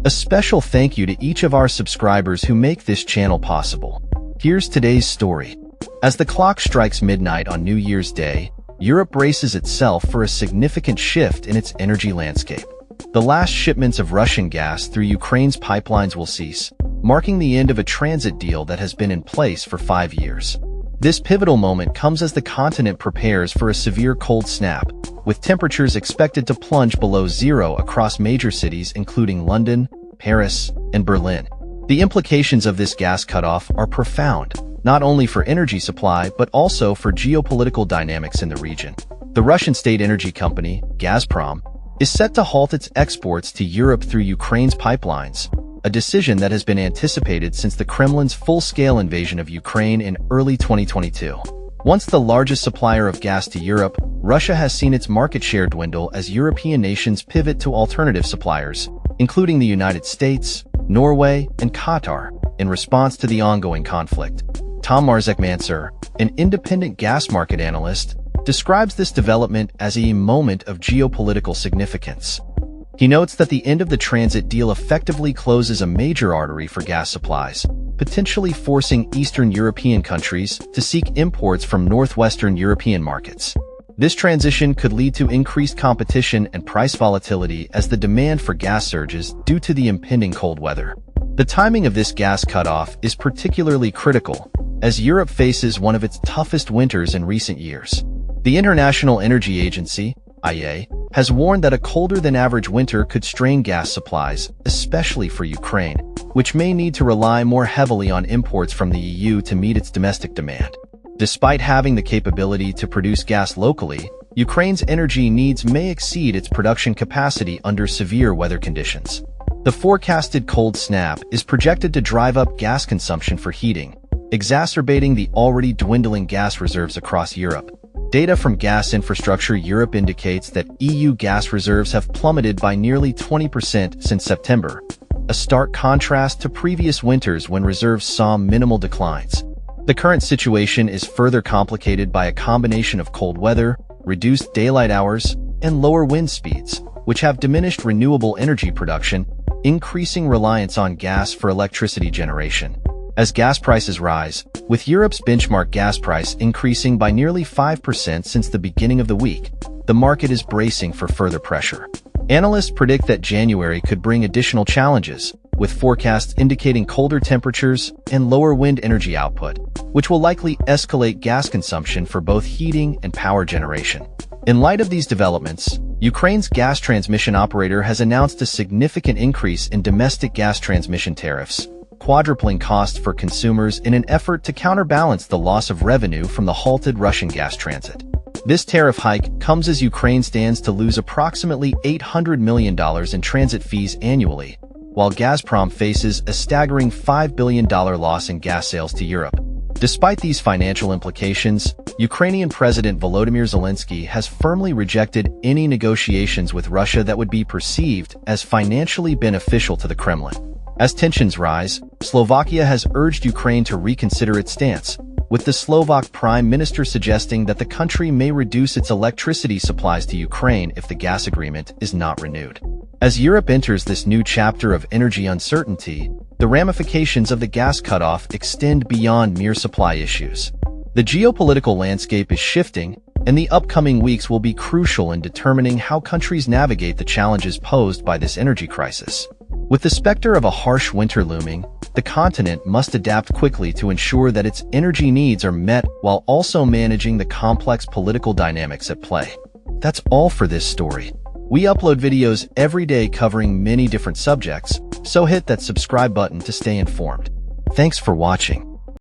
A special thank you to each of our subscribers who make this channel possible. Here's today's story. As the clock strikes midnight on New Year's Day, Europe braces itself for a significant shift in its energy landscape. The last shipments of Russian gas through Ukraine's pipelines will cease, marking the end of a transit deal that has been in place for 5 years. This pivotal moment comes as the continent prepares for a severe cold snap, with temperatures expected to plunge below zero across major cities including London, Paris, and Berlin. The implications of this gas cutoff are profound, not only for energy supply but also for geopolitical dynamics in the region. The Russian state energy company, Gazprom, is set to halt its exports to Europe through Ukraine's pipelines, a decision that has been anticipated since the Kremlin's full-scale invasion of Ukraine in early 2022. Once the largest supplier of gas to Europe, Russia has seen its market share dwindle as European nations pivot to alternative suppliers, including the United States, Norway, and Qatar, in response to the ongoing conflict. Tom Marzek-Mansur, an independent gas market analyst, describes this development as a moment of geopolitical significance. He notes that the end of the transit deal effectively closes a major artery for gas supplies, potentially forcing Eastern European countries to seek imports from Northwestern European markets. This transition could lead to increased competition and price volatility as the demand for gas surges due to the impending cold weather. The timing of this gas cutoff is particularly critical, as Europe faces one of its toughest winters in recent years. The International Energy Agency, IEA, has warned that a colder-than-average winter could strain gas supplies, especially for Ukraine, which may need to rely more heavily on imports from the EU to meet its domestic demand. Despite having the capability to produce gas locally, Ukraine's energy needs may exceed its production capacity under severe weather conditions. The forecasted cold snap is projected to drive up gas consumption for heating, exacerbating the already dwindling gas reserves across Europe. Data from Gas Infrastructure Europe indicates that EU gas reserves have plummeted by nearly 20% since September, a stark contrast to previous winters when reserves saw minimal declines. The current situation is further complicated by a combination of cold weather, reduced daylight hours, and lower wind speeds, which have diminished renewable energy production, increasing reliance on gas for electricity generation. As gas prices rise, with Europe's benchmark gas price increasing by nearly 5% since the beginning of the week, the market is bracing for further pressure. Analysts predict that January could bring additional challenges, with forecasts indicating colder temperatures and lower wind energy output, which will likely escalate gas consumption for both heating and power generation. In light of these developments, Ukraine's gas transmission operator has announced a significant increase in domestic gas transmission tariffs, quadrupling costs for consumers in an effort to counterbalance the loss of revenue from the halted Russian gas transit. This tariff hike comes as Ukraine stands to lose approximately $800 million in transit fees annually, while Gazprom faces a staggering $5 billion loss in gas sales to Europe. Despite these financial implications, Ukrainian President Volodymyr Zelensky has firmly rejected any negotiations with Russia that would be perceived as financially beneficial to the Kremlin. As tensions rise, Slovakia has urged Ukraine to reconsider its stance, with the Slovak Prime Minister suggesting that the country may reduce its electricity supplies to Ukraine if the gas agreement is not renewed. As Europe enters this new chapter of energy uncertainty, the ramifications of the gas cutoff extend beyond mere supply issues. The geopolitical landscape is shifting, and the upcoming weeks will be crucial in determining how countries navigate the challenges posed by this energy crisis. With the specter of a harsh winter looming, the continent must adapt quickly to ensure that its energy needs are met while also managing the complex political dynamics at play. That's all for this story. We upload videos every day covering many different subjects, so hit that subscribe button to stay informed. Thanks for watching.